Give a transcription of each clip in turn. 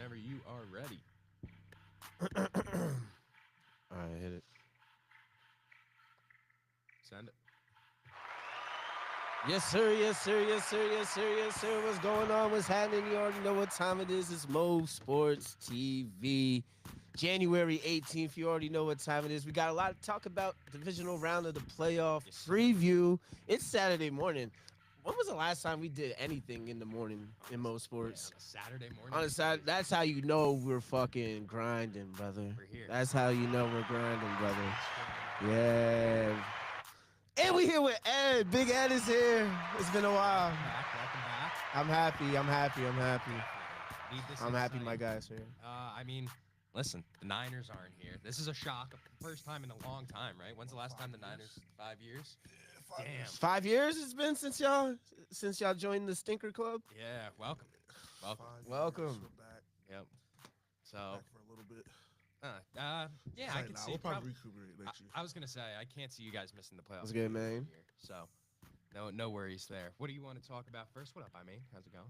whenever you are ready. All right, hit it. Send it. Yes, sir. Yes, sir. Yes, sir. Yes, sir. Yes, sir. What's going on? What's happening? You already know what time it is. It's Mo Sports TV. January 18th. You already know what time it is. We got a lot to talk about. Divisional round of the playoff preview. It's Saturday morning. When was the last time we did anything in the morning in Mo Sports? On a Saturday morning. On a Saturday, that's how you know we're fucking grinding, brother. We're here. That's how you know we're grinding, brother. Yeah. And we here with Ed. Big Ed is here. It's been a while. Welcome back. I'm happy. I'm happy. I'm happy. Need this I'm happy insight. my guys are here. I mean, listen, the Niners aren't here. This is a shock. First time in a long time, right? When's the last time the Niners? 5 years? Damn. 5 years it's been since y'all joined the Stinker Club. Yeah, welcome. Welcome. Welcome. We're back, Yep. So, back for a little bit. yeah, I can see. We'll probably recuperate next year. I was gonna say I can't see you guys missing the playoffs. That's good, man. So, no worries there. What do you want to talk about first? What up, I mean? How's it going?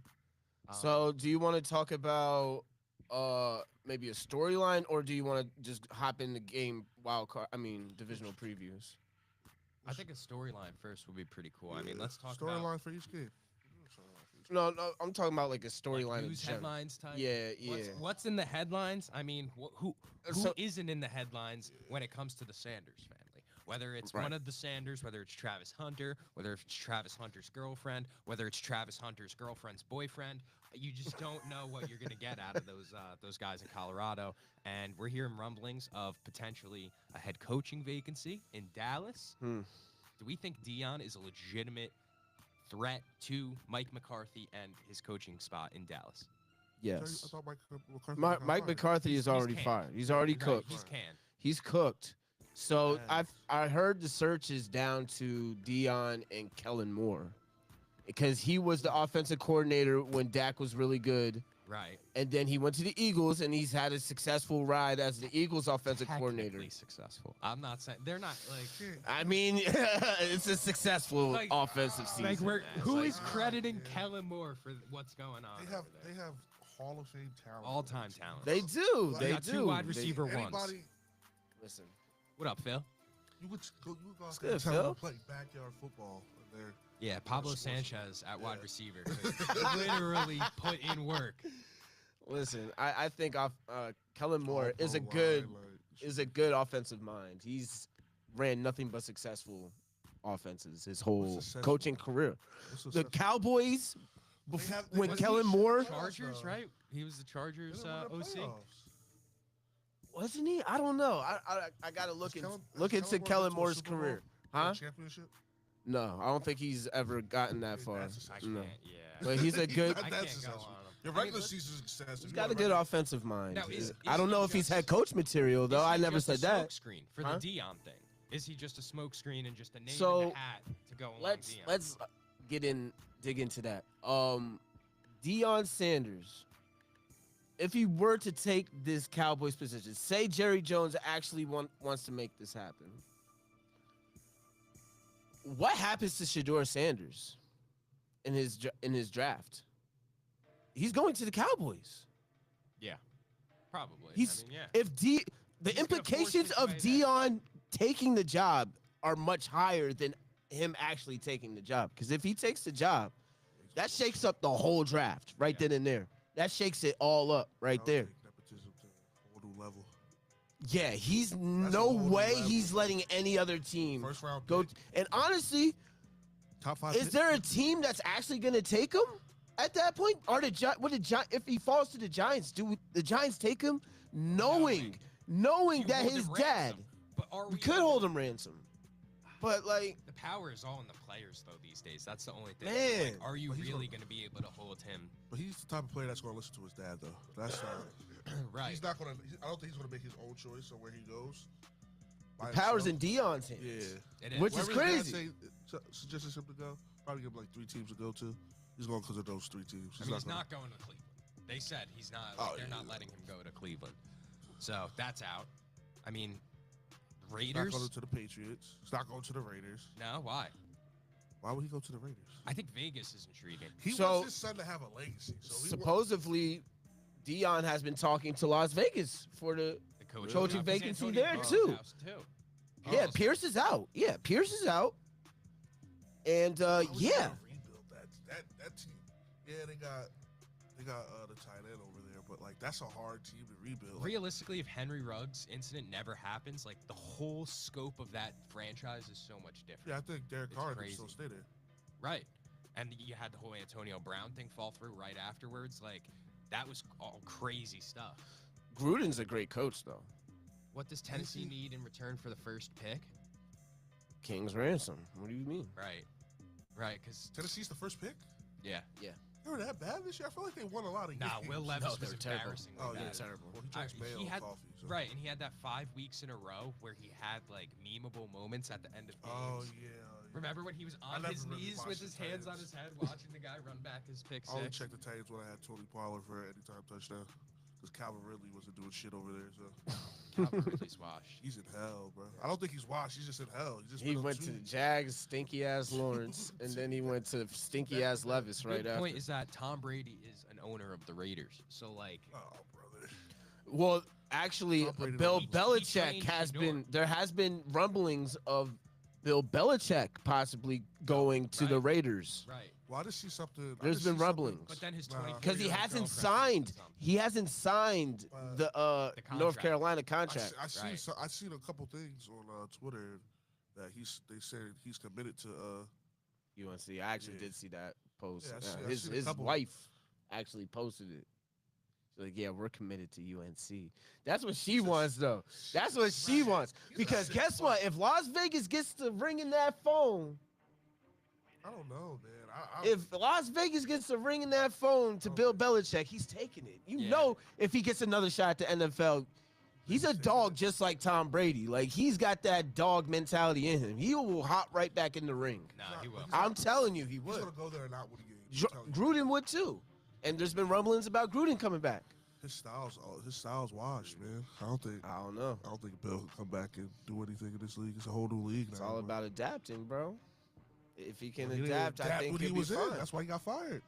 So, do you want to talk about maybe a storyline, or do you want to just hop in the game divisional previews? I think a storyline first would be pretty cool. I mean, let's talk storyline about for each game. No, I'm talking about like a storyline. news headlines type. Yeah. What's in the headlines? I mean, who isn't in the headlines when it comes to the Sanders family? Whether it's one of the Sanders, whether it's Travis Hunter, whether it's Travis Hunter's girlfriend, whether it's Travis Hunter's girlfriend's boyfriend, you just don't know what you're gonna get out of those guys in Colorado. And we're hearing rumblings of potentially a head coaching vacancy in Dallas. Do we think Dion is a legitimate threat to Mike McCarthy and his coaching spot in Dallas? Yes. I thought McCarthy Mike McCarthy is already fired. He's already cooked. He's canned. He's cooked. So I heard the search is down to Dion and Kellen Moore, because he was the offensive coordinator when Dak was really good. Right. And then he went to the Eagles, and he's had a successful ride as the Eagles offensive coordinator. Technically successful. I'm not saying they're not like. I mean, it's a successful offensive season. Like who is crediting Kellen Moore for what's going on? They have Hall of Fame talent. All-time talent. They do. They They got do. two wide receiver ones. Anybody, Listen. What up, Phil? you would go out good, there and tell Phil. them to play backyard football. And they're Yeah, Pablo Sanchez at wide receiver. Literally put in work. Listen, I think Kellen Moore all is a pro good line, like, is a good offensive mind. He's ran nothing but successful offenses his whole successful? coaching career. what's The successful? Cowboys, They have- when wasn't Kellen he Moore Chargers, right? He was the Chargers They didn't win the OC. playoffs. wasn't he? I don't know. I gotta look Has into Moore Kellen been to a Moore's Super Bowl? career, Or a huh? championship? No, I don't think he's ever gotten that far. That's a I No. can't. Yeah. But he's a good. I That's can't go successful. on him. Your I mean, regular let's- season success. He's got a good offensive mind. Now, is I don't he know if he's just- head coach material though. Is he I never just said a that. Smokescreen for Huh? the Dion thing. Is he just a smokescreen and just a name So, in the hat to go along Dion? Let's dig into that. Deion Sanders, if he were to take this Cowboys position, say Jerry Jones actually wants to make this happen, what happens to Shedeur Sanders in his draft? He's going to the Cowboys. Yeah, probably. He's I mean, yeah. if the He's gonna force implications his of way back. Dion taking the job are much higher than him actually taking the job. Because if he takes the job, that shakes up the whole draft right then and there. That shakes it all up right there. Nepotism to a whole new level. Yeah, he's a no whole new way level. he's letting any other team First round go. pick. And honestly, Top 5. is there a team that's actually going to take him at that point? Or if he falls to the Giants, do the Giants take him, knowing You that hold his him dad? ransom, But are We we could hold him ransom, but like, The power is all in the players, though, these days. That's the only thing. Man. Like, are you But he's really gonna- going to be able to hold him? But he's the type of player that's going to listen to his dad, though. That's Right. He's not going to. I don't think he's going to make his own choice on where he goes. by powers in himself. Dion's hands. Yeah. It is. Which is Wherever his crazy. dad suggested him to go. Probably give him like 3 teams to go to. He's going because of those 3 teams. I mean, he's not going to Cleveland. They said he's not. Like, they're not letting him go to Cleveland. So that's out. I mean, He's not Raiders. going to the Patriots. He's not going to the Raiders. No, why? Why would he go to the Raiders? I think Vegas is intriguing. He So- wants his son to have a legacy. So he Supposedly, Dion has been talking to Las Vegas for the coaching vacancy there, too. Yeah, Pierce is out. Yeah, Pierce is out. And yeah. Rebuild that team. Yeah, they got the tight end over there, but like that's a hard team to rebuild. Realistically, if Henry Ruggs incident never happens, like the whole scope of that franchise is so much different. Yeah, I think Derek Carr can still stay there. Right. And you had the whole Antonio Brown thing fall through right afterwards. Like, that was all crazy stuff. Gruden's a great coach, though. What does Tennessee need in return for the first pick? King's ransom. What do you mean? Right, because Tennessee's the first pick? Yeah. They were that bad this year? I feel like they won a lot of games. Will Levis was embarrassing. Oh, yeah, terrible. Well, he drinks mayo and coffee. So. Right, and he had that 5 weeks in a row where he had, like, memeable moments at the end of games. Oh, yeah. Remember when he was on his knees with his hands on his head watching the guy run back his pick six? I only checked the Titans when I had Tony Pollard for an anytime touchdown. Because Calvin Ridley wasn't doing shit over there. So Calvin Ridley's washed. He's in hell, bro. I don't think he's washed. He's just in hell. He went to the Jags, stinky ass Lawrence, and then he went to stinky ass Levis right after. The point is that Tom Brady is an owner of the Raiders. So like, oh brother. Well, actually, Bill Belichick has been. There has been rumblings of Bill Belichick possibly going to the Raiders. Right. Well, I just see something. There's been rumblings. But then his because he hasn't signed. He hasn't signed the North Carolina contract. I seen a couple things on Twitter that they said he's committed to UNC. I actually did see that post. Yeah, his wife actually posted it. She's like, yeah, we're committed to UNC. That's what she wants, though. That's what she wants. Because guess what? If Las Vegas gets to ringing that phone. I don't know, man. If Las Vegas gets to ringing that phone to Bill Belichick, he's taking it. You know, if he gets another shot at the NFL, he's a dog just like Tom Brady. Like, he's got that dog mentality in him. He will hop right back in the ring. No, he will. I'm telling you, he would. He's going to go there and not win a game. Gruden would, too. And there's been rumblings about Gruden coming back. His style's washed, man. I don't know. I don't think Bill can come back and do anything in this league. It's a whole new league now. It's all about adapting, bro. If he can adapt, I think he'll be fine. That's why he got fired.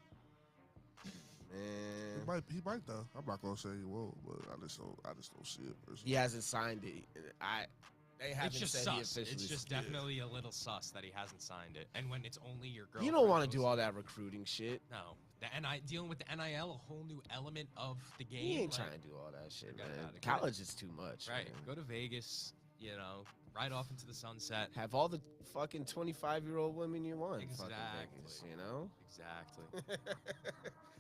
Man, he might though. I'm not gonna say he won't, but I just don't see it personally. He hasn't signed it. They haven't it's just said sus. He officially. It's just definitely a little sus that he hasn't signed it. And when it's only your girlfriend. You don't want to do all that recruiting shit. No. Dealing with the NIL, a whole new element of the game. He ain't trying to do all that shit, man. College is too much. Right. Man. Go to Vegas, right off into the sunset. Have all the fucking 25-year-old women you want. Exactly. Vegas, you know? Exactly.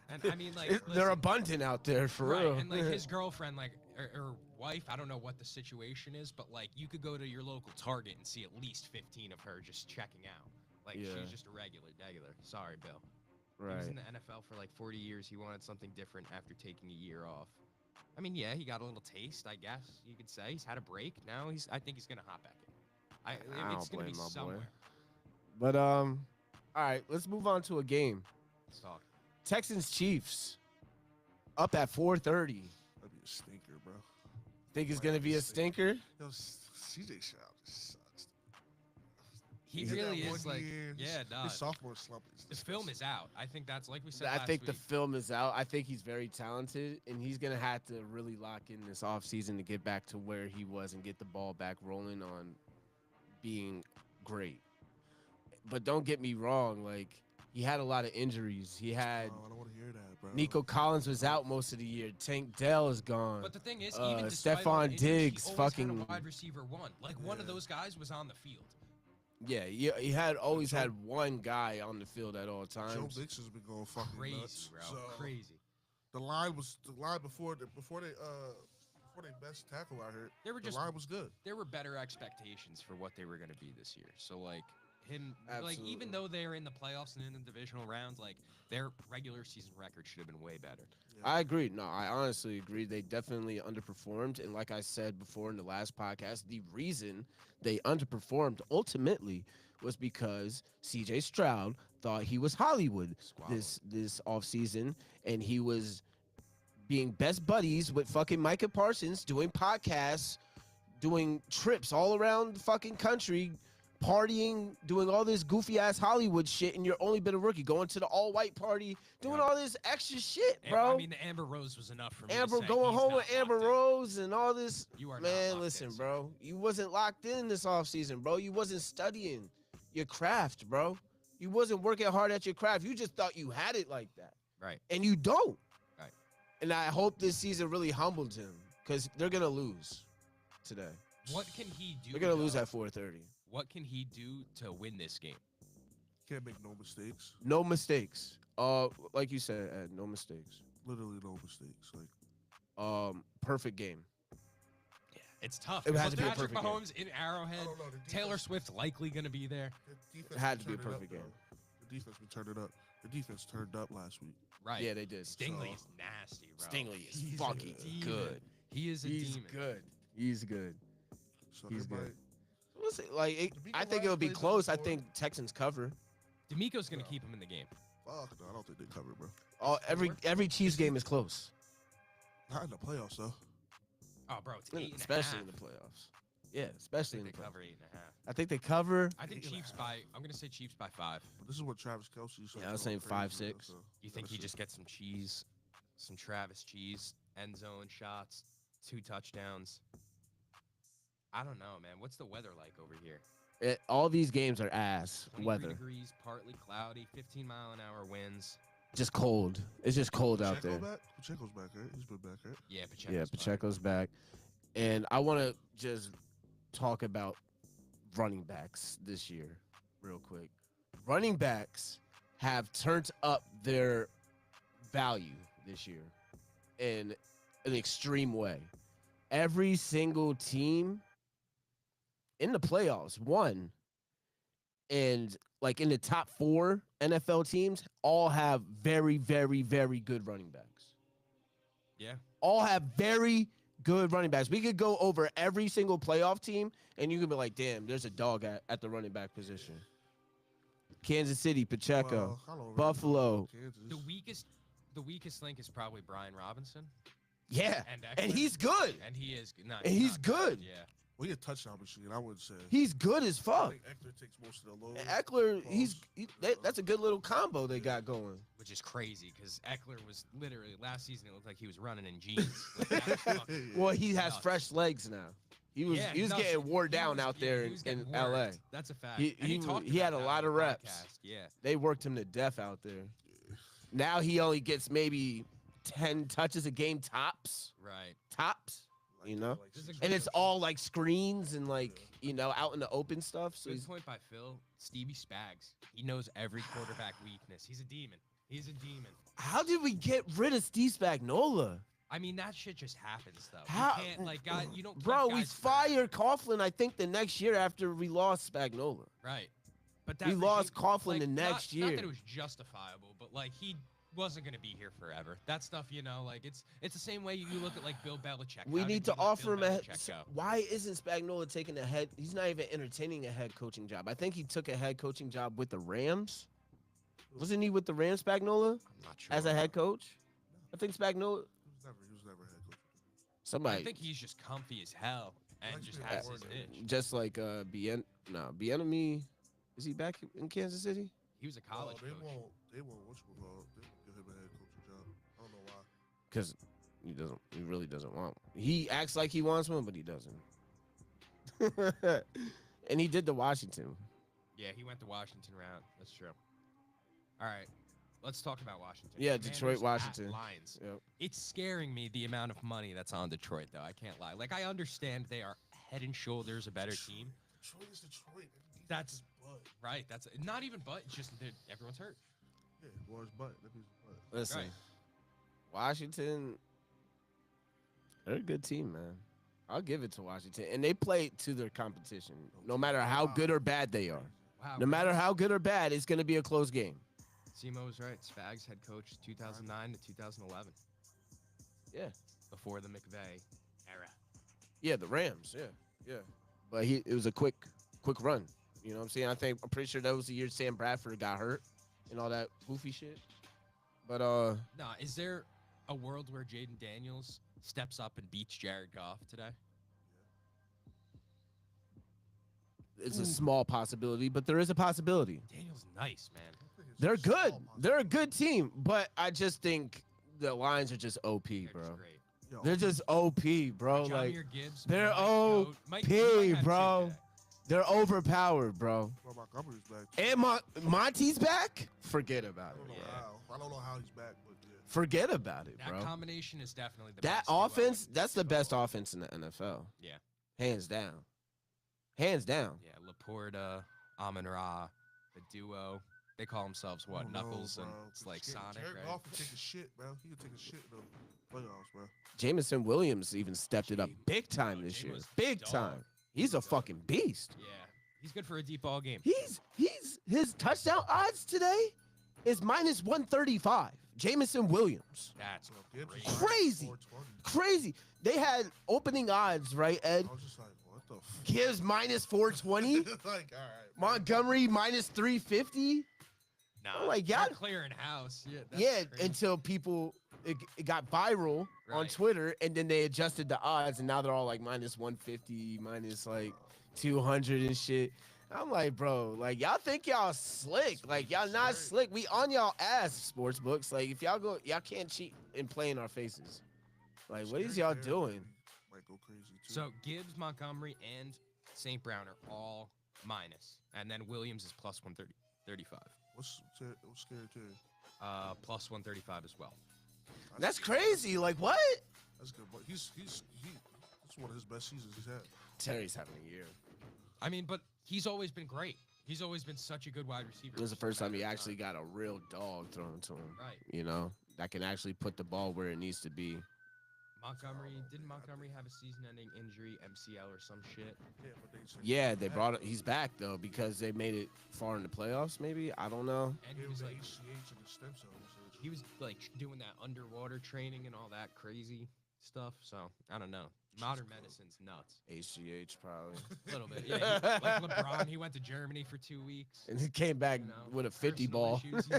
And I mean, like, they're abundant out there for real. And like his girlfriend, like, or wife, I don't know what the situation is, but like, you could go to your local Target and see at least 15 of her just checking out. Like, she's just a regular. Sorry, Bill. Right. He was in the NFL for like 40 years. He wanted something different after taking a year off. I mean, yeah, he got a little taste, I guess you could say. He's had a break. Now I think he's gonna hop back in. It's gonna be somewhere. Boy. But all right, let's move on to a game. Let's talk. Texans Chiefs up at 4:30. That'd be a stinker, bro. Think it's gonna be a stinker? Yo, CJ Stroud just sucks. He really is like, no. His sophomore slump the film is out. I think that's like we said. I think the week. film is out. I think he's very talented, and he's gonna have to really lock in this offseason to get back to where he was and get the ball back rolling on being great. But don't get me wrong, like he had a lot of injuries. He had. I don't want to hear that, bro. Nico Collins was out most of the year. Tank Dell is gone. But the thing is, even despite Stephon injuries, Diggs, he fucking had a wide receiver one. Like one of those guys was on the field. Yeah, he had always had one guy on the field at all times. Joe Mixon's been going fucking crazy, nuts, bro. So crazy. The line before they best tackle I heard. The line was good. There were better expectations for what they were going to be this year. So like him, Absolutely. like even though they're in the playoffs and in the divisional rounds, like their regular season record should have been way better. Yeah. I agree. No, I honestly agree. They definitely underperformed. And like I said before in the last podcast, the reason they underperformed ultimately was because CJ Stroud thought he was Hollywood this offseason, and he was being best buddies with fucking Micah Parsons, doing podcasts, doing trips all around the fucking country, partying, doing all this goofy ass Hollywood shit, and you're only been a rookie, going to the all white party, doing all this extra shit, bro. I mean, the Amber Rose was enough for me. Amber to say going he's home not with Amber locked in. Rose and all this. You are not Man, locked listen, in, sir. bro. You wasn't locked in this offseason, bro. You wasn't studying your craft, bro. You wasn't working hard at your craft. You just thought you had it like that. Right. And you don't. Right. And I hope this season really humbled him because they're going to lose today. What can he do? They're going to lose at 4:30. What can he do to win this game? Can't make no mistakes. No mistakes. Like you said, Ed, no mistakes. Literally no mistakes. Like Perfect game. It's tough. It has With to be a Patrick perfect game. Mahomes in Arrowhead. I don't know. The Taylor defense- Swift likely going to be there. the defense It had to been be a turning perfect up, game. though. The defense been turning up. The defense turned up last week. Right. Yeah, they did. Stingley So- is nasty, bro. Stingley is He's a fucking demon. good. He is a demon. good. He's good. So He's everybody- good. We'll see. Like, D'Amico I think it'll be Ryans plays close. on I the think Texans cover. D'Amico's going to No. keep him in the game. Fuck no, I don't think they cover, bro. Every Chiefs game is close, Not in the playoffs, though. Oh, bro, it's 8.5. especially in the playoffs. Yeah, I especially in think the they playoffs. cover 8.5. I think they cover. I think 8.5. Chiefs by. I'm going to say Chiefs by 5. But this is what Travis Kelce. Yeah, I was saying 5-6. You think he just gets some cheese, some Travis cheese, end zone shots, 2 touchdowns? I don't know, man. What's the weather like over here? All these games are ass 23 weather. degrees, partly cloudy, 15-mile-an-hour winds. Just cold. It's just cold out there. Pacheco's back, right? He's been back, right? Yeah, Pacheco's Yeah, fine. Pacheco's back. And I want to just talk about running backs this year real quick. Running backs have turned up their value this year in an extreme way. Every single team in the playoffs won, and like in the top 4 NFL teams all have very, very, very good running backs. Yeah. All have very good running backs. We could go over every single playoff team, and you could be like, damn, there's a dog at the running back position. Kansas City, Pacheco, Well, I don't really Buffalo. know Kansas. The weakest link is probably Brian Robinson. Yeah, And and Eckler. he's good. And he is not. And he's not good. Yeah. Well, he a touchdown machine. I would say. He's good as I fuck. think Eckler takes most of the load. And Eckler, that's a good little combo they got going. Which is crazy because Eckler was literally last season. It looked like he was running in jeans. Like, that was fucking Well, he has nuts. fresh legs now. He was Yeah, he was no, getting wore he down was- out yeah, there he was in getting LA. worked. That's a fact. He- And he talked he had about a that lot on of the reps. podcast. Yeah. They worked him to death out there. Now he only gets maybe 10 touches a game tops. Right. Tops. Like, You know? This is a And it's all like screens and like, out in the open stuff. So Good he's, point by Phil. Stevie Spags. He knows every quarterback weakness. He's a demon. He's a demon. how did we get rid of Steve Spagnuolo? I mean, that shit just happens, though. How- You can't, like, God, you don't keep Bro, we guys forever. fired Coughlin, I think, the next year after we lost Spagnuolo. Right. But that We lost regime- Coughlin the next Not year. that it was justifiable, but, like, he wasn't going to be here forever. That stuff, like, it's the same way you look at, like, Bill Belichick. We How need did to we let offer him Bill a head. Belichick go? Why isn't Spagnuolo taking a head? He's not even entertaining a head coaching job. I think he took a head coaching job with the Rams. Wasn't he with the Rams, Spagnuolo, I'm not sure. as a head coach? I think Spagnuolo. He was never head coach. Somebody I think he's just comfy as hell and Likes just being has his coordinator. niche. just like Bieniemy. Is he back in Kansas City? He was a college they coach. won't. They won't. They won't give him a head coaching job. I don't know why. Because he doesn't. He really doesn't want one. He acts like he wants one, but he doesn't. And he did the Washington. Yeah, he went the Washington route. That's true. All right, let's talk about Washington. Yeah, Commanders Detroit, at Washington. Lions. Yep. It's scaring me the amount of money that's on Detroit, though. I can't lie. Like, I understand they are head and shoulders a better team. Detroit is Detroit. That's- butt. Right. That's not even but. It's just that everyone's hurt. Yeah, well, it's butt. That means butt. Listen, Right. Washington, they're a good team, man. I'll give it to Washington. And they play to their competition, no matter how good or bad they are. Wow. No matter how good or bad, it's going to be a close game. Simo was right. Spags head coach 2009 to 2011. Yeah. Before the McVay era. Yeah, the Rams. Yeah. But it was a quick run. You know what I'm saying? I'm pretty sure that was the year Sam Bradford got hurt and all that goofy shit. But Nah, is there a world where Jaden Daniels steps up and beats Jared Goff today? it's a small possibility, but there is a possibility. Daniel's nice, man. They're good. They're a good team, but I just think the Lions are just OP, They're bro. just great. Yo, They're just OP, bro. Like Jahmyr Gibbs, they're might have two bro. today. They're overpowered, bro. Bro, Montgomery's back. And Monty's back. Forget about I don't it. know Yeah. how. I don't know how he's back, but yeah. Forget about it, That bro. combination is definitely the That best duo offense, in that's the football. best offense in the NFL. Yeah. Hands down. Hands down. Yeah, Laporta, Amon-Ra, the duo. They call themselves I what? don't know, Knuckles and bro. it's like Shit, Sonic, Jared right? Goff can take a shit, bro. He can take a shit in the playoffs, bro. Jamison Williams even stepped it up big time Oh, this Jay year. was Big dog. time. He's a fucking beast. Yeah. He's good for a deep ball game. He's his touchdown odds today is minus 135. Jamison Williams. That's So Gibbs great. is Crazy. 420. Crazy. They had opening odds, right, Ed? I was just like, what the fuck? Gibbs minus 420. Like, all right. bro. Montgomery minus 350. Nah, like, they're y'all- clearing house. Yeah, that's Yeah, crazy. until people it got viral on Right. Twitter, and then they adjusted the odds, and now they're all like minus 150, minus like 200 and shit. I'm like, bro, like y'all think y'all slick, like y'all not slick. We on y'all ass, sports books. Like if y'all can't cheat and play in our faces. Like what is Scary y'all Terry doing? Might go crazy too. So Gibbs, Montgomery, and St. Brown are all minus, and then Williams is plus 135. what's scary Terry? Plus 135 as well. That's crazy. Like what? That's good, but he's that's one of his best seasons he's had. Terry's having a year. I mean, but he's always been great. He's always been such a good wide receiver. It was the for first time he matter of actually got a real dog thrown to him. Right. You know, that can actually put the ball where it needs to be. Didn't Montgomery have a season-ending injury, MCL or some shit? Yeah, but they said Yeah, they brought it. He's back though because they made it far in the playoffs. Maybe I don't know. And Gave he was him like, the HCH and the stem cell research. he was like doing that underwater training and all that crazy stuff. So I don't know. Modern medicine's nuts. HGH probably. A little bit. Yeah. Like LeBron, he went to Germany for 2 weeks. And he came back you know, with a 50 personal ball. issues. Yeah,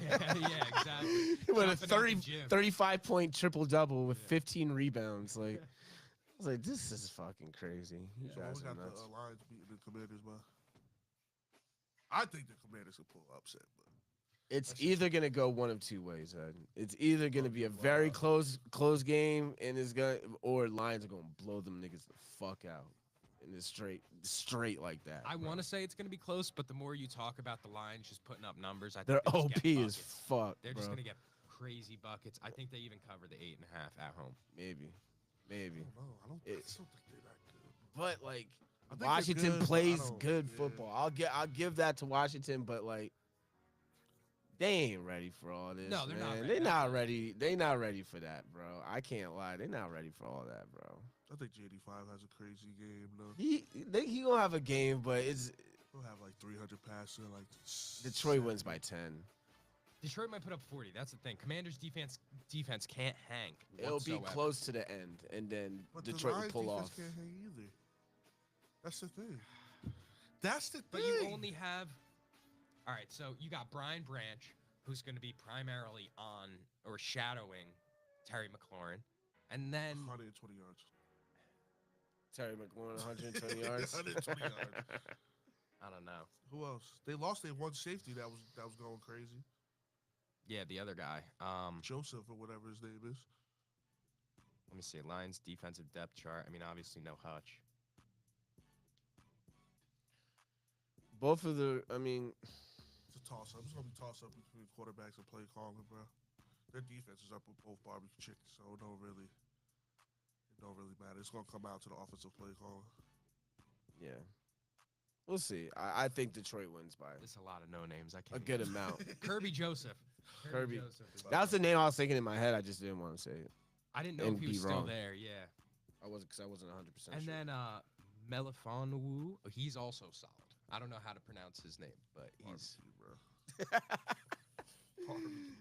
exactly. with a Jumping out the 30, gym. 35-point triple double with Yeah. 15 rebounds. Like, I was like, this is fucking crazy. You So guys we are got nuts. the Lions beating the Commanders, man. I think the Commanders will pull upset, but It's That's either gonna go one of two ways, Ed. It's either gonna be a very close game, and it's gonna, or Lions are gonna blow them niggas the fuck out, and it's straight like that. I bro. want to say it's going to be close, but the more you talk about the Lions just putting up numbers, I think They're they just OP get as buckets. fuck, They're bro. just going to get crazy buckets. I think they even cover the 8.5 at home. Maybe. I don't know. I don't It's- think they're that good. But like I think they're Washington good, but I plays don't- good yeah. football. I'll give that to Washington, but like they ain't ready for all this. No, they're not man. ready. They're not ready. They not ready for that, bro. I can't lie. They're not ready for all that, bro. I think JD5 has a crazy game, though. He gonna have a game, but it's He'll have like 300 passing, like Detroit wins by 10. Detroit might put up 40. That's the thing. Commanders' defense can't hang. It'll be whatsoever. close to the end, and then But Detroit the will Lions pull defense off. can't hang either. That's the thing. That's the thing. But you only have. All right, so you got Brian Branch, who's going to be primarily on or shadowing Terry McLaurin, and then 120 yards. Terry McLaurin, 120 yards. 120 yards. I don't know. Who else? They lost their one safety that was going crazy. Yeah, the other guy. Joseph or whatever his name is. Let me see. Lions defensive depth chart. I mean, obviously no Hutch. Both of the, I mean, It's a toss up. It's gonna be toss up between quarterbacks and play calling, bro. Their defense is up with both barbecue chickens, so it don't really matter. It's gonna come out to the offensive play calling. yeah. We'll see. I think Detroit wins by There's a lot of no names. I a can't. good amount. Kirby Joseph. Kirby. Joseph. That was the name I was thinking in my head. I just didn't want to say it. I didn't know and if he be was still wrong. there. Yeah. I wasn't because I wasn't 100% And sure. then Melifonwu, he's also solid. I don't know how to pronounce his name, but he's Barbecue, bro. Barbecue.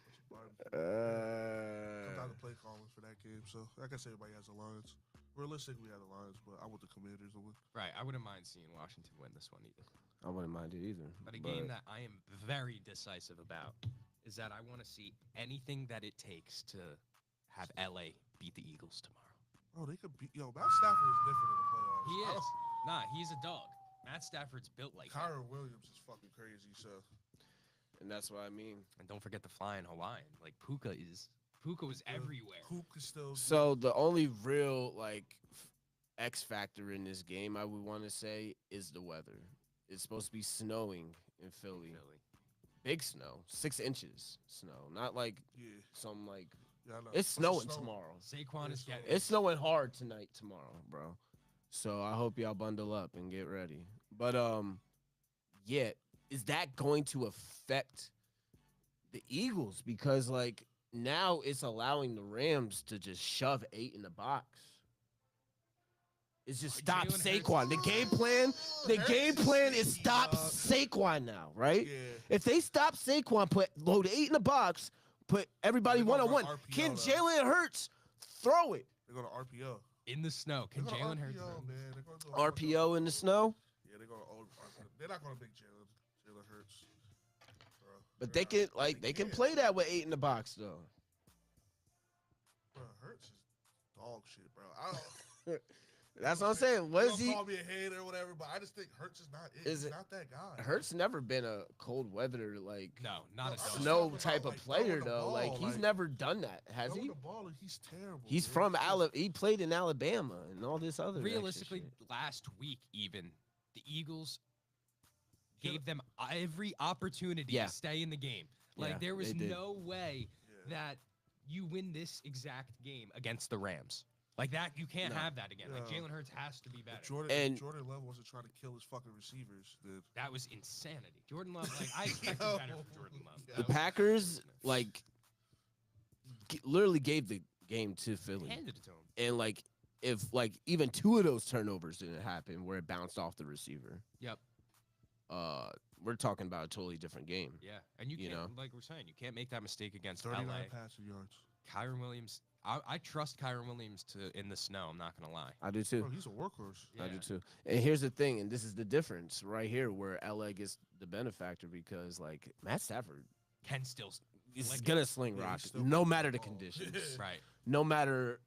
That's barbecue. Comes out to play calling for that game. So like I said, everybody has the Lions. Realistically, we have the Lions, but I want the Commanders to win. right. I wouldn't mind seeing Washington win this one either. I wouldn't mind it either. But a game that I am very decisive about is that I want to see anything that it takes to have LA beat the Eagles tomorrow. Oh, they could beat. Yo, Matt Stafford is different in the playoffs. He I is. don't- Nah, he's a dog. Matt Stafford's built like that. Kyron Williams is fucking crazy. So, And that's what I mean. And don't forget the flying Hawaiian. Like Puka was everywhere. Puka still. So the only real like X factor in this game, I would want to say, is the weather. It's supposed to be snowing in Philly. Big snow, 6 inches snow, not like some like. Yeah, I know. It's snowing tomorrow. Saquon is getting. It's snowing hard tomorrow, bro. So I hope y'all bundle up and get ready. But yeah, is that going to affect the Eagles? Because like now it's allowing the Rams to just shove 8 in the box. It's just stop Saquon. The game plan is stop Saquon now, right? Yeah. If they stop Saquon, load 8 in the box, put everybody one-on-one. Can Jalen Hurts throw it? They're going to RPO. In the snow. Can Jalen Hurts RPO in the snow? Yeah, they're going to they're not going to make Jalen Hurts. Bro. But they can play that with 8 in the box though. Bro, Hurts is dog shit, bro. I don't That's what I'm saying. What is he? Call me a hater or whatever, but I just think Hurts is not it. He's not that guy. Hurts never been a cold weather like not a snow type of player though. Like he's never done that, has he? The ball, he's terrible. He's from Alabama. He played in Alabama and all this other. Realistically, last week even the Eagles gave them every opportunity to stay in the game. Like there was no way that you win this exact game against the Rams. Like that, you can't have that again. Like Jalen Hurts has to be better. Jordan Love wasn't trying to kill his fucking receivers, dude. That was insanity. Jordan Love, like I expected better from Jordan Love. The Packers literally gave the game to Philly. Handed it to him. And like if like even 2 of those turnovers didn't happen where it bounced off the receiver. Yep. We're talking about a totally different game. Yeah, and you can't, like we're saying, you can't make that mistake against 39 LA. passing yards. Kyron Williams. I trust Kyron Williams in the snow. I'm not gonna lie. I do too. Bro, he's a workhorse. Yeah. I do too. And here's the thing, and this is the difference right here, where LA gets the benefactor because like Matt Stafford can still. He's gonna sling rock no matter the conditions. Right. No matter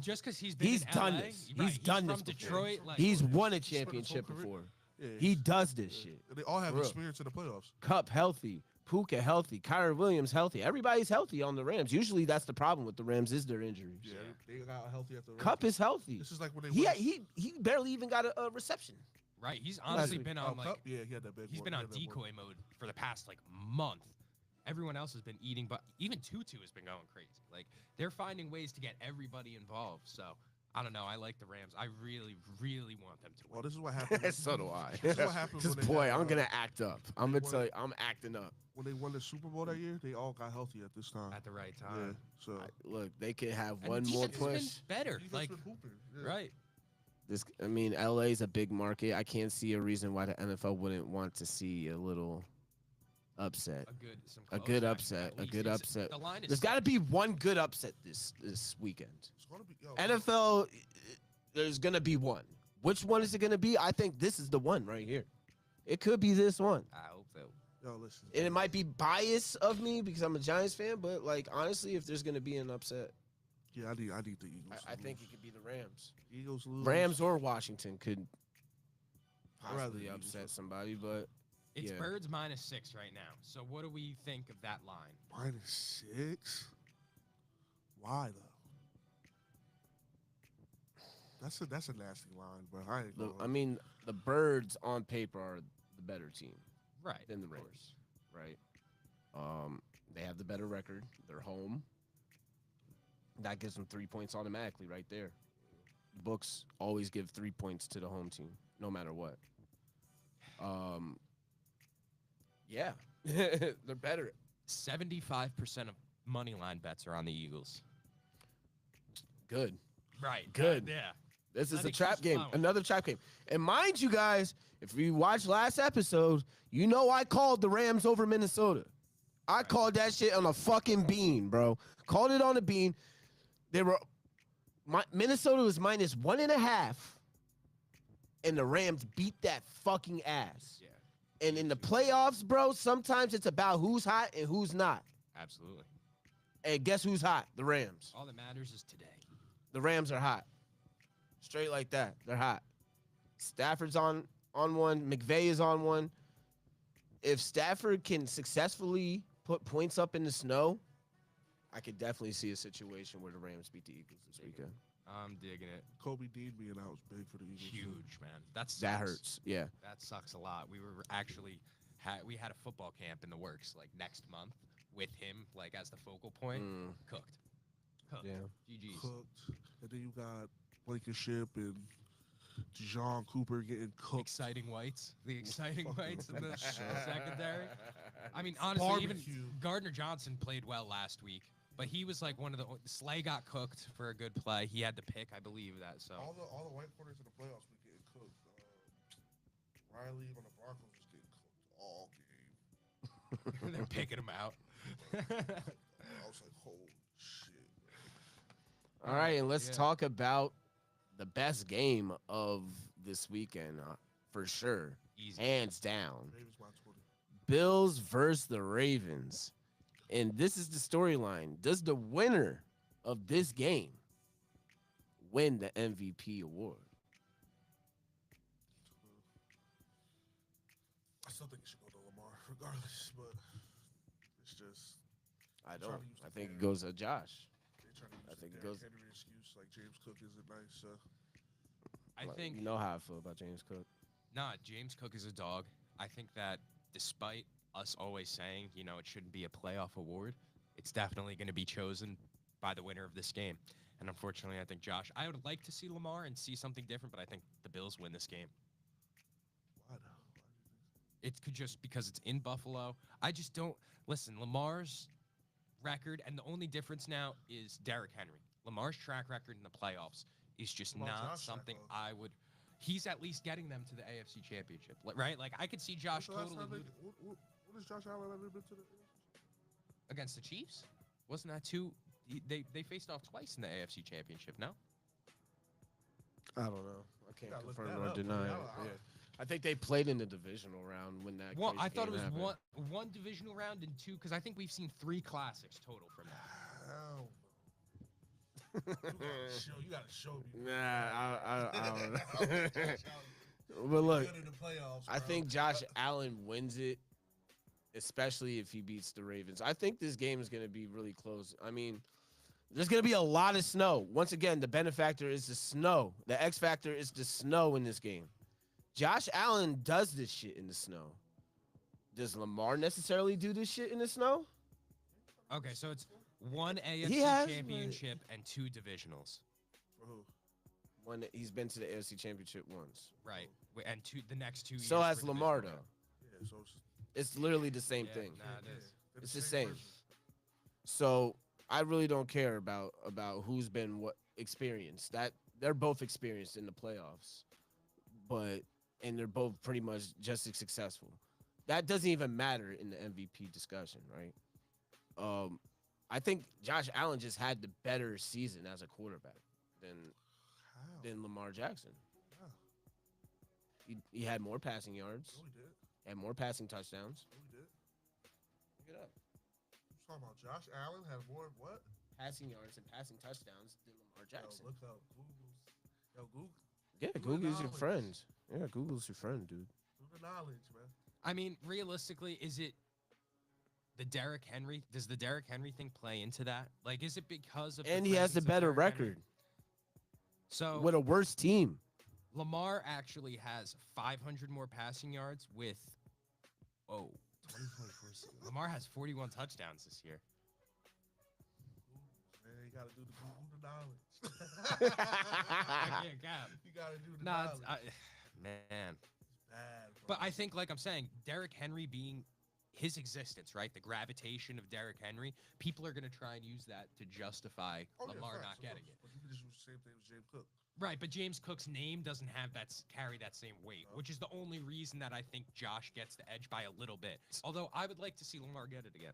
Just because he's done LA, this. Right, he's done this from before. Detroit. Like, He's won a championship before. Yeah, he does this shit. They all have experience in the playoffs. Cup healthy, Puka healthy, Kyron Williams healthy. Everybody's healthy on the Rams. Usually that's the problem with the Rams is their injuries. Yeah, they got healthy after. Cup is healthy. This is like when they he barely even got a reception. Right. He's honestly been on Cup? Yeah, he had that big. He's been on decoy mode for the past like month. Everyone else has been eating, but even Tutu has been going crazy. Like they're finding ways to get everybody involved. So I don't know. I like the Rams. I really, really want them to win. Well, this is what happened. So do I. This is what happened. Because boy, I'm gonna act up. I'm gonna tell you, I'm acting up. When they won the Super Bowl that year, they all got healthy at this time. At the right Yeah. time. So Look, they could have And one the more defense has push. been better. defense Like been hooping. Yeah. right. LA's a big market. I can't see a reason why the NFL wouldn't want to see a little upset. A good upset. The line is There's got to be one good upset this weekend. It's gonna be NFL, there's gonna be one. Which one is it gonna be? I think this is the one right here. It could be this one. I hope so. Yo, listen. And it might be bias of me because I'm a Giants fan, but like honestly, if there's gonna be an upset, Yeah, I need the Eagles. I think it could be the Rams. Eagles lose. Rams or Washington could I'd rather possibly the Eagles upset win. somebody, but It's yeah. Birds -6 right now. So what do we think of that line? -6. Why though? That's a nasty line, but I ain't Look, gonna- I mean, the Birds on paper are the better team Right. than the of Rams, course. right? They have the better record. They're home. That gives them 3 points automatically right there. Books always give 3 points to the home team, no matter what. Yeah, they're better. 75% of money line bets are on the Eagles. Good. Right. Good. Yeah. This is That a trap keeps game. plowing. Another trap game. And mind you guys, if you watched last episode, you know I called the Rams over Minnesota. I called that shit on a fucking bean, bro. Called it on a bean. Minnesota was -1.5, and the Rams beat that fucking ass. Yeah. And in the playoffs, bro, sometimes it's about who's hot and who's not. Absolutely. And guess who's hot? The Rams. All that matters is today. The Rams are hot. Straight like that. They're hot. Stafford's on on one. McVay is on one. If Stafford can successfully put points up in the snow, I could definitely see a situation where the Rams beat the Eagles this weekend. I'm digging it. Kobe Dean being out was big for the Eagles. Huge, man. That sucks. That hurts. Yeah. That sucks a lot. We were actually we had a football camp in the works like next month with him like as the focal point. Cooked. Yeah. GG's. Cooked. And then you got Blankenship and Dijon Cooper getting cooked. Exciting whites. The exciting whites in the secondary. I mean, honestly, even Gardner Johnson played well last week. But he was like one of the Slay got cooked for a good play. He had the pick, I believe that. So all the white corners in the playoffs were getting cooked. Riley on the Broncos was getting cooked all game. They're picking him out. I was like, holy shit. All right, and let's talk about the best game of this weekend for sure. Easy. Hands down. Ravens by 20. Bills versus the Ravens. And this is the storyline. Does the winner of this game win the MVP award? I still think it should go to Lamar, regardless, but it's just. I don't. I think it goes to Josh. I think it goes. Henry excuse like James Cook isn't nice. I think you know how I feel about James Cook. Nah, James Cook is a dog. I think that despite us always saying, you know, it shouldn't be a playoff award, it's definitely going to be chosen by the winner of this game. And unfortunately, I think Josh, I would like to see Lamar and see something different, but I think the Bills win this game. Why? It could just because it's in Buffalo. I just don't listen. Lamar's record, and the only difference now is Derrick Henry. Lamar's track record in the playoffs is just not something I would. He's at least getting them to the AFC Championship, right? Like I could see Josh totally. What has Josh Allen ever been to the against the Chiefs? Wasn't that two? They faced off twice in the AFC Championship. No. I don't know. I can't confirm or deny it. Yeah. I think they played in the divisional round when that. Well, I thought it was one divisional round and two because I think we've seen 3 classics total from that. Hell you gotta show me. Nah, I don't know. But look, I think Josh Allen wins it, especially if he beats the Ravens. I think this game is going to be really close. I mean, there's going to be a lot of snow. Once again, the benefactor is the snow. The X factor is the snow in this game. Josh Allen does this shit in the snow. Does Lamar necessarily do this shit in the snow? Okay, so it's 1 AFC championship and 2 divisionals. For who? One, he's been to the AFC Championship once. Right. And the next 2 years. So has Lamar, though. Yeah, so it's literally the same thing. Nah, it is. It's the same. So I really don't care about who's been what experienced. That they're both experienced in the playoffs, and they're both pretty much just as successful. That doesn't even matter in the MVP discussion, right? I think Josh Allen just had the better season as a quarterback than Lamar Jackson. He had more passing yards. No, he did. Had more passing touchdowns. No, he did. Look it up. You're talking about Josh Allen had more what? Passing yards and passing touchdowns than Lamar Jackson. Yo, look up Google. Yo, Google. Yeah, Google's your friend. Yeah, Google's your friend, dude. Do the knowledge, man. I mean, realistically, is it the Derrick Henry? Does the Derrick Henry thing play into that? Like, is it because of? And he has the better record. So with a worse team. Lamar actually has 500 more passing yards with. 2024 season. Lamar has 41 touchdowns this year. Man, you gotta do the knowledge. I can't cap. You gotta do the knowledge. Man. It's bad, bro. But I think, like I'm saying, Derrick Henry being his existence, right? The gravitation of Derrick Henry, people are going to try and use that to justify Lamar not getting it. But you can just use the same thing as James Cook. Right, but James Cook's name doesn't have carry that same weight, which is the only reason that I think Josh gets the edge by a little bit. Although I would like to see Lamar get it again.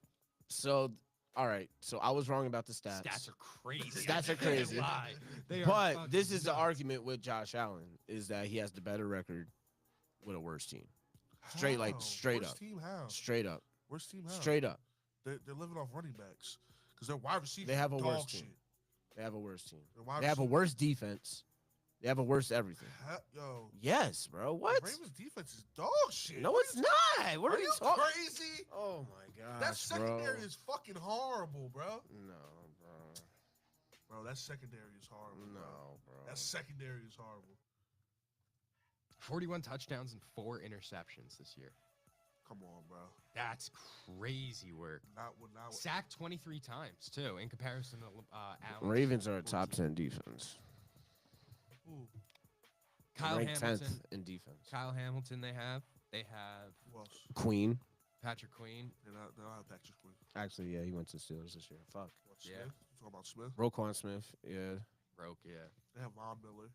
So, all right. So I was wrong about the stats. Stats are crazy. Stats are crazy. But this is the argument with Josh Allen is that he has the better record with a worse team. Straight up. Team how? Straight up. Worst team how? Straight up. They're living off running backs because their wide receivers. They have a worse team. They have a worse team. They have a worse defense. They have a worse everything. Yo. Yes, bro. What? The Ravens defense is dog shit. No, it's not. What are you talking? Crazy? Oh my gosh, that secondary bro. is fucking horrible, bro. No, bro. Bro, that secondary is horrible. No, bro. That secondary is horrible. 41 touchdowns and 4 interceptions this year. Come on, bro. That's crazy work. Not Sacked 23 times, too, in comparison to Allen. Ravens are a top 10 defense. Ooh. Kyle Ranked Hamilton. 10th in defense. Kyle Hamilton they have. They have Who else? Queen. Patrick Queen. They don't have Patrick Queen. Actually, yeah, he went to Steelers this year. Fuck. What, Yeah. Smith? You talking about Smith? Roquan Smith. Yeah. Roke, yeah. They have Von Miller.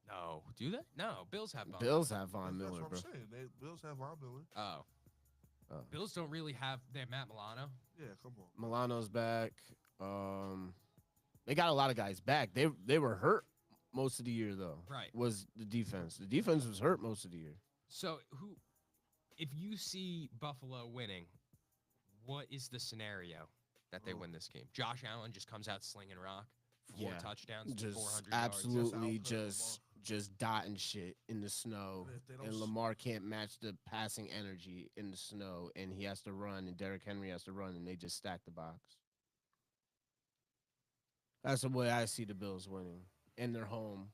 No. Do they? No. Bills have Von. Bills have Von That's Miller, what bro. I'm saying. Bills have Von Miller. Oh. Oh. Bills don't really have. They have Matt Milano. Yeah, come on. Milano's back. They got a lot of guys back. They were hurt most of the year though. Right. Was the defense. The defense was hurt most of the year. So if you see Buffalo winning, what is the scenario that they win this game? Josh Allen just comes out slinging rock, 4 Yeah. touchdowns, Just 400 absolutely Just just dotting shit in the snow. And if they don't And s- Lamar can't match the passing energy in the snow, and he has to run, and Derrick Henry has to run, and they just stack the box. That's the way I see the Bills winning, and they're home,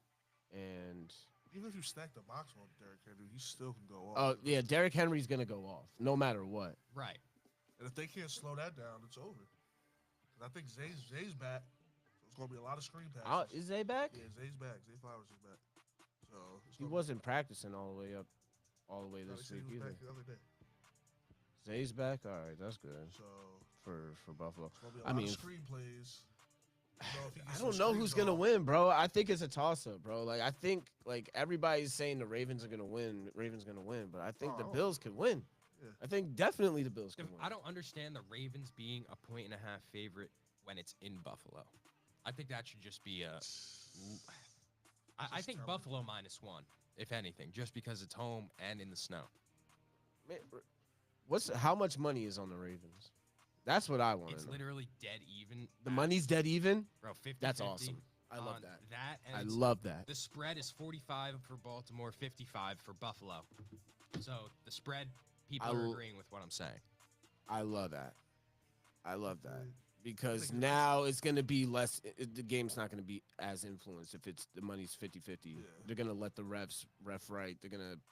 and Even if you stack the box on Derrick Henry, he still can go off. oh yeah, Derrick Henry's gonna go off no matter what. Right. And if they can't slow that down, it's over. 'Cause I think Zay's back. So it's going to be a lot of screen passes. Is Zay back? Yeah, Zay's back. Zay Flowers is back. So it's He gonna be- wasn't practicing all the way No, they this said he week was either. back the other day. Zay's back. All right, that's good So for Buffalo. it's going to be a I lot mean, of screen plays. You know, if he gets I some don't know who's screens gonna off. win, bro. I think it's a toss up, bro. Like I think like everybody's saying the Ravens are gonna win. Ravens gonna win, but I think the Oh. Bills could win. Yeah. I think definitely the Bills can win. I don't understand the Ravens being a 1.5 favorite when it's in Buffalo. I think that should just be a. I Just think tell 'em. Buffalo -1, if anything, just because it's home and in the snow. Man, how much money is on the Ravens? That's what I want It's to know. literally dead even. The money's dead even. Bro, 50. That's awesome. I love that. That and I it's- love that. the spread is 45 for Baltimore, 55 for Buffalo. So the spread, people are agreeing with what I'm saying. I love that. I love that. Right. Because think now it's going to be less. The game's not going to be as influenced if it's the money's 50-50. Yeah. They're going to let the refs ref right.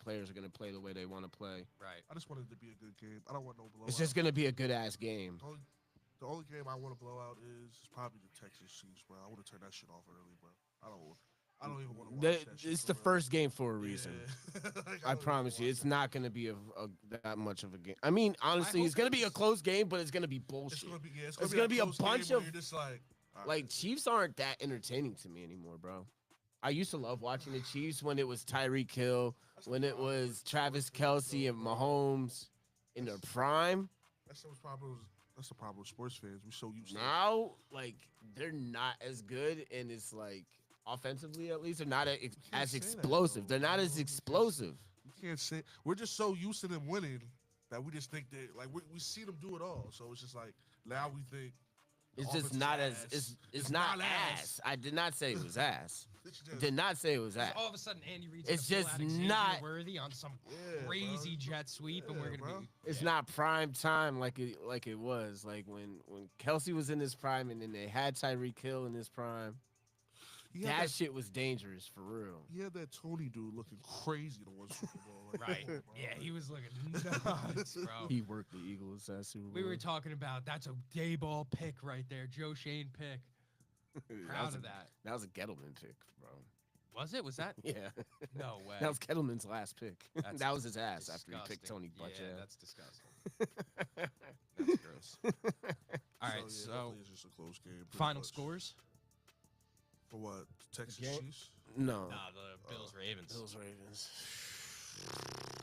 Players are going to play the way they want to play. Right. I just want it to be a good game. I don't want no blowout. It's just going to be a good ass game. The only game I want to blow out is probably the Texas Chiefs, bro. I want to turn that shit off early, bro. I don't even want to watch that shit. It's for the real. first game for a reason. Yeah. Like, I don't even promise you, watch it's that. not going to be that much of a game. I mean, honestly, hope it's going to it be a is. close game, but it's going to be It's bullshit. gonna be It's gonna be a close game bunch where of- you're just like, all right. Like, Chiefs aren't that entertaining to me anymore, bro. I used to love watching the Chiefs when it was Tyreek Hill, That's when the it problem was with Travis sports fans, Kelsey though, and bro. Mahomes in their prime. That's the problem. That's the problem with sports fans. We're so used to. Now, like, they're not as good, and it's like offensively, at least, they're not as say that, explosive. though, They're not bro. as You can't say- explosive. You can't say we're just so used to them winning that we just think that like we see them do it all. So it's just like now we think the It's offense just is not ass. as it's not ass. I did not say it was ass. It's just- Did not say it was ass. All of a sudden, Andy Reid's It's gonna pull just out Xavier not- Worthy on some Yeah, bro. crazy jet sweep, and we're Yeah, gonna bro. be. It's yeah. not prime time like it was like when Kelsey was in his prime and then they had Tyreek Hill in his prime. He had That shit was dangerous for real. he had that Tony dude looking crazy to win Super Bowl. Like, Right. come on, bro. Yeah, he was looking nuts, bro. He worked the Eagles that Super Bowl. We were talking about that's a day ball pick right there, Joe Shane pick. Proud of that. That was a Gettleman pick, bro. Was it? Was that? Yeah, No way. that was Kettleman's last pick. That's that was his ass after he picked Disgusting. Tony Butcher. Yeah, that's disgusting. That's gross. All right, yeah, so hopefully it's just a close game. pretty final much. scores? For what? Texas game? Chiefs? No. Nah, the Bills Ravens. Bills Ravens.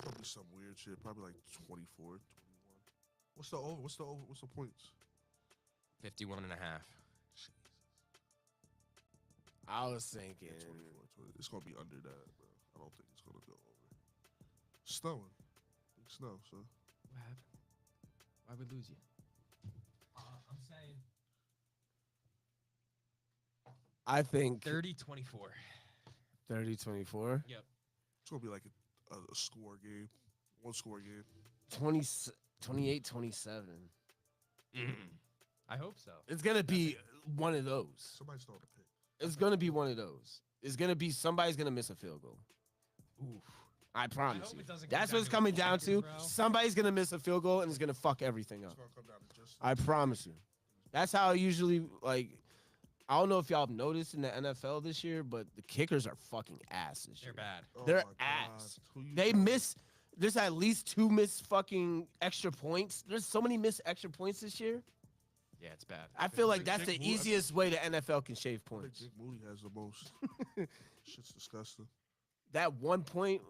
Probably some weird shit. Probably like 24, 21. What's the over? What's the over? What's the points? 51 and a half. I was thinking. Yeah, 24, 20. It's gonna be under that, bro. I don't think it's gonna go over. Snowing, big snow. So What happened? Why we lose you? I'm saying I think 30-24. 30-24. Yep. It's gonna be like a score game, 1-score game. 28-27. I hope so. It's gonna be one of those. Somebody's throwing a pick. It's gonna be one of those. It's gonna be somebody's gonna miss a field goal. Oof. I promise hope you. it doesn't come That's down what it's to a coming down kicker, to. bro. Somebody's gonna miss a field goal and it's gonna fuck everything It's up. gonna come down to just. I promise you. That's how I usually like. I don't know if y'all have noticed in the NFL this year, but the kickers are fucking ass this year. They're bad. Oh They're my God. ass. Who you They talking- miss. There's at least 2 missed fucking extra points. There's so many missed extra points this year. Yeah, it's bad. I feel like think that's the Jake Moody- easiest way the NFL can shave I think points. Jake Moody has the most. Shit's disgusting. That 1 point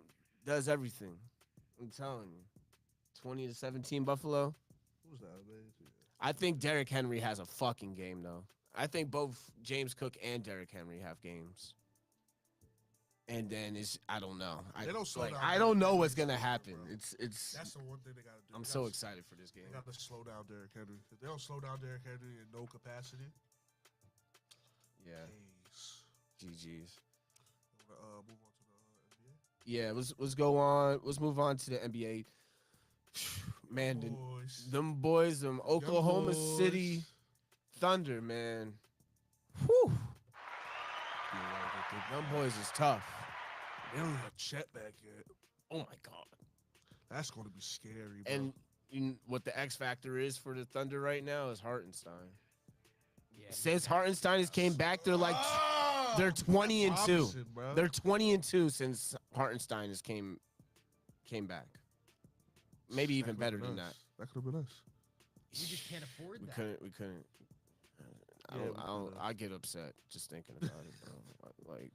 does everything. I'm telling you. 20-17 Buffalo. Who's that, man? I think Derrick Henry has a fucking game though. I think both James Cook and Derrick Henry have games. And then I don't know. They don't slow down I don't Derrick know what's Henry, gonna happen. bro. It's That's the one thing they gotta do. I'm They so gotta- excited for this game. They gotta slow down Derrick Henry. If they don't slow down Derrick Henry in no capacity, Yeah. jeez. GG's. Move on to the NBA. Yeah, let's go on. Let's move on to the NBA. Man, Boys. them boys, them Young Oklahoma boys. City Thunder, man. Whew. Them boys is tough. They don't have Chet back yet. Oh my god. That's gonna be scary, bro. And what the X factor is for the Thunder right now is Hartenstein. Yeah, Since Hartenstein has came back, they're like Ah! they're 20-2. Opposite, bro. They're 20-2 since Hartenstein has came back. Maybe even That could've better been than us. that. That could have been us. we just can't afford We that. couldn't. Yeah, we could've. I get upset just thinking about it, bro. Like,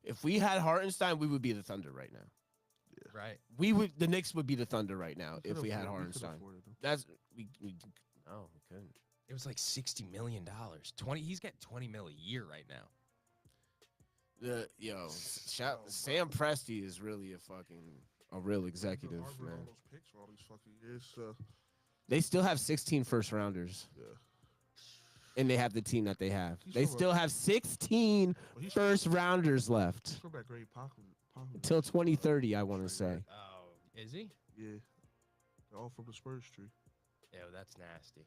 if we had Hartenstein, we would be the Thunder right now. Right. The Knicks would be the Thunder right now if we had could've Hartenstein. afforded them. That's we no, we couldn't. It was like $60 million. 20. He's getting 20 mil a year right now. Sam Presti is really a real They've executive, been arguing man. all those picks for all these fucking years. So, They still have 16 first rounders, yeah. and they have the team that they have. He's They from a- still have 16 Well, he's first rounders left from that great Popovich. until 2030. I want to say. Oh, is he? Yeah. They're all from the Spurs tree. Ew, that's nasty.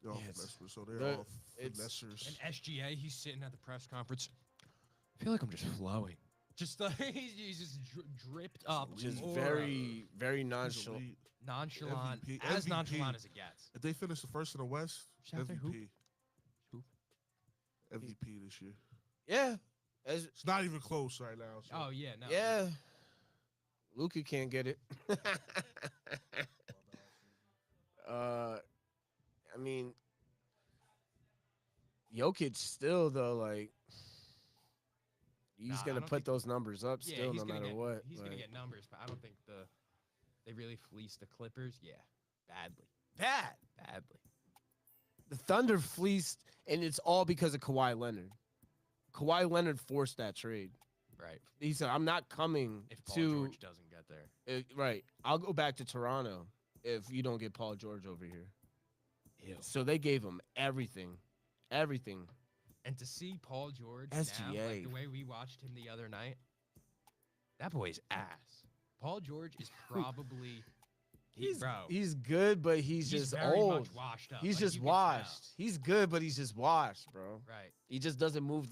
They're all Yeah, from it's- that, so they're the- all it's- finessers. And SGA, he's sitting at the press conference. I feel like I'm just flowing. Just like he's just dripped up. Just aura. very, very He's nonchalant. elite. nonchalant, MVP. as nonchalant as it gets. If they finish the first in the West, Shout out to MVP. Hoop. MVP this year. Yeah, It's not even close right now. So. Oh yeah, no. yeah. Luka can't get it. I mean, Jokic still though, like he's Nah, I gonna don't put think- those numbers up Yeah, still, he's no gonna matter get, what. He's gonna like, get numbers, but I don't think they really fleeced the Clippers. Yeah, badly, bad. badly. The Thunder fleeced, and it's all because of Kawhi Leonard. Kawhi Leonard forced that trade. Right. He said, "I'm not coming If Paul to George doesn't get there. right. I'll go back to Toronto if you don't get Paul George over here." Ew. So they gave him everything, everything. And to see Paul George now, SGA. like the way we watched him the other night, that boy's ass. Paul George is probably bro. He's good, but he's just very old. much washed up. He's Like, just you can tell. washed. He's good, but he's just washed, bro. Right. He just doesn't move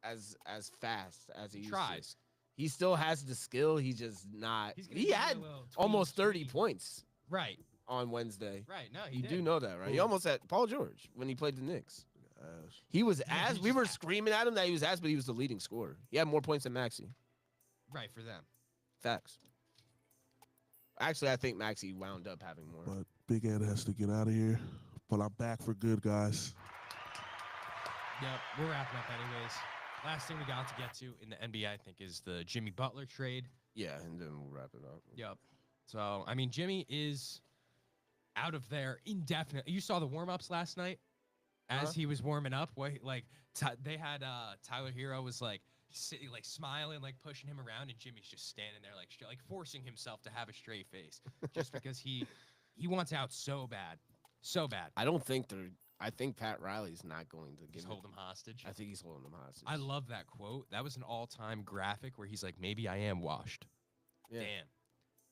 as fast as he He used tries. to. He still has the skill. He's just not. He's gonna He give you a had little almost tweak, 30 tweak. points Right. on Wednesday. Right. No, he You did. do know that, right? He Who? almost had Paul George when he played the Knicks. Ass. He was Yeah, ass. he We just were ass. screaming at him that he was ass, but he was the leading scorer. He had more points than Maxey. Right for them. Facts. Actually, I think Maxey wound up having more. But Big Ed has to get out of here. But I'm back for good, guys. Yep. We're wrapping up anyways. Last thing we got to get to in the NBA, I think, is the Jimmy Butler trade. Yeah, and then we'll wrap it up. Yep. So, I mean, Jimmy is out of there indefinitely. You saw the warm-ups last night as Huh? he was warming up. They had Tyler Hero was like sitting, like smiling, like pushing him around, and Jimmy's just standing there, like forcing himself to have a straight face, just because he wants out so bad, so bad. I don't think they're. I think Pat Riley's not going to Just give hold him hostage. I think he's holding him hostage. I love that quote. That was an all-time graphic where he's like, maybe I am washed. Yeah. Damn.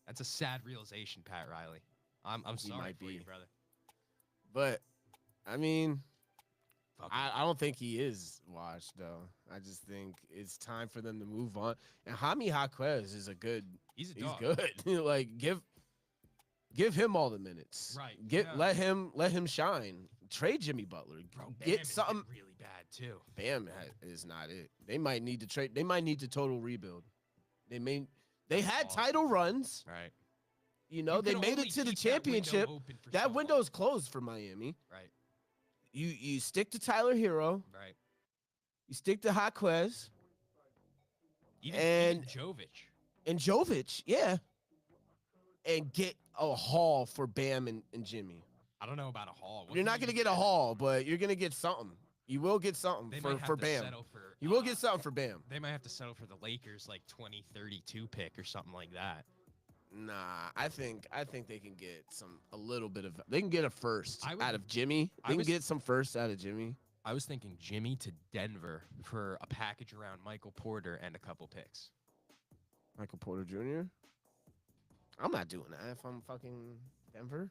That's a sad realization, Pat Riley. I'm sorry might for be. you, brother. But, I mean, Fuck I don't think he is washed, though. I just think it's time for them to move on. And Jaime Jaquez is He's a he's dog. good. Like, give him all the minutes. Right. Let him shine. Trade Jimmy Butler. Bro, Bam Get is something. really bad, too. Bam is not it. They might need to trade. They might need to total rebuild. They had awesome. title runs. Right. You know, You they can made only it to the keep that window championship. open for so That long. window's closed for Miami. Right. You stick to Tyler Hero. Right. You stick to Jaquez Even Jovic. and Jovic, yeah, and get a haul for Bam and Jimmy. I don't know about a haul. What You're can not you gonna do? get a haul, but you're gonna get something. You will get something They might have for to Bam. settle for, You will get something for Bam. They might have to settle for the Lakers like 2032 pick or something like that. Nah, I think they can get a little bit of. They can get a first I would- out of Jimmy. I They can was- get some first out of Jimmy. I was thinking Jimmy to Denver for a package around Michael Porter and a couple picks. Michael Porter Jr. I'm not doing that if I'm fucking Denver.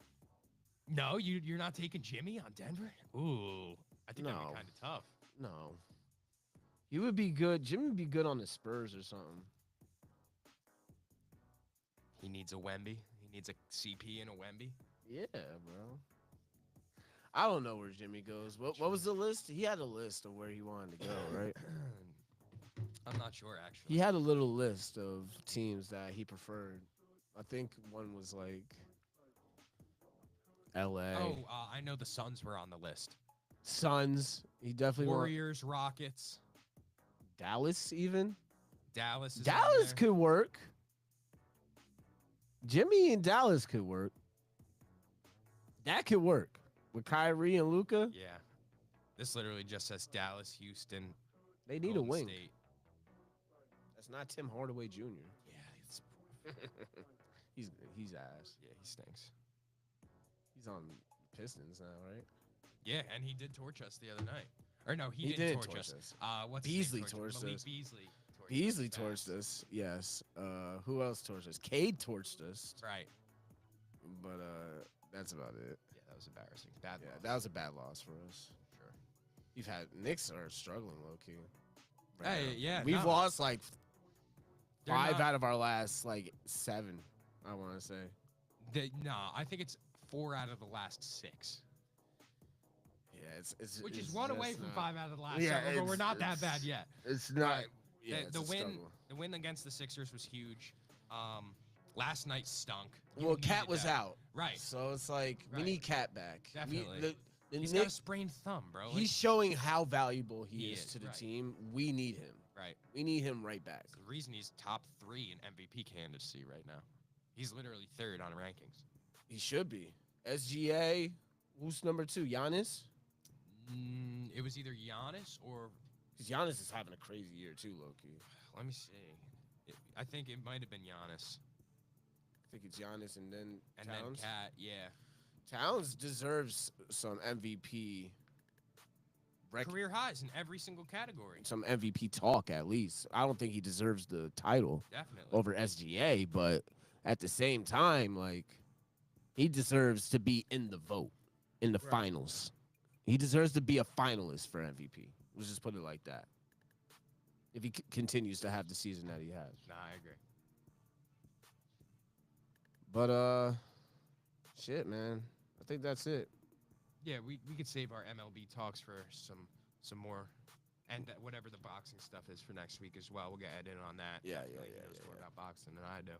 No, you're not taking Jimmy on Denver? Ooh, I think that'd No. be kind of tough. No. He would be good. Jimmy would be good on the Spurs or something. He needs a Wemby. He needs a CP and a Wemby. Yeah, bro. I don't know where Jimmy goes. What was the list? He had a list of where he wanted to go, right? I'm not sure actually. He had a little list of teams that he preferred. I think one was like LA. Oh, I know the Suns were on the list. Suns. He definitely wanted Warriors, Rockets, Dallas even. Dallas. Is on Dallas there. could work. Jimmy and Dallas could work. That could work with Kyrie and Luca. Yeah. This literally just says Dallas, Houston. They need Golden a wing. State. That's not Tim Hardaway Jr. Yeah, it's, he's ass. yeah, he stinks. He's on Pistons now, right? Yeah, and he did torch us the other night. Or no, he He didn't did torch torch us. us. What's his name Beasley torched us? torched Malik us. Beasley. Torched Beasley us torched bad. us. Yes. Who else torched us? Cade torched us. Right. But that's about it. Yeah, that was embarrassing. Bad. Yeah, loss. that was a bad loss for us. Sure. You've had Knicks are struggling low key. Hey, yeah, We've no. lost like They're 5 not- out of our last like 7. I want to say. Nah, I think it's 4 out of the last 6. Yeah, it's Which is it's one away just from not- 5 out of the last Yeah, 7, but we're not that it's- bad yet. It's not. Right. Yeah, it's the a win, struggle. the win against the Sixers was huge. Last night stunk. You Well, Cat needed was that. out, Right. so it's like we Right. need Cat back. Definitely. The He's got a Knicks, sprained thumb, bro. he's showing how valuable he He is is, to the right. team. We need him. Right. We need him right back. It's the reason he's top 3 in MVP candidacy right now. He's literally 3rd on rankings. He should be. SGA. Who's number 2? Giannis. It was either Giannis or Because Giannis is having a crazy year too, Loki. let me see. I think it might have been Giannis I think it's Giannis and then and Towns. then Cat. Yeah. Towns deserves some MVP. Career highs in every single category. Some MVP talk at least. I don't think he deserves the title Definitely. over SGA, but at the same time, like he deserves to be in the vote in the Right. finals. He deserves to be a finalist for MVP. Let's just put it like that. If he continues to have the season that he has. Nah, I agree. But shit, man. I think that's it. Yeah, we could save our MLB talks for some more, and whatever the boxing stuff is for next week as well. We'll get Ed in on that. Yeah, I feel like he knows more about boxing than I do.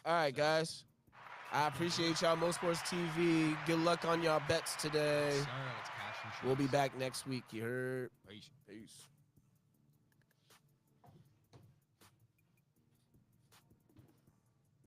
All right, guys. I appreciate y'all. Mo Sports TV. Good luck on y'all bets today. Sir, it's cash and We'll be chips. back next week. You heard? Peace. Peace.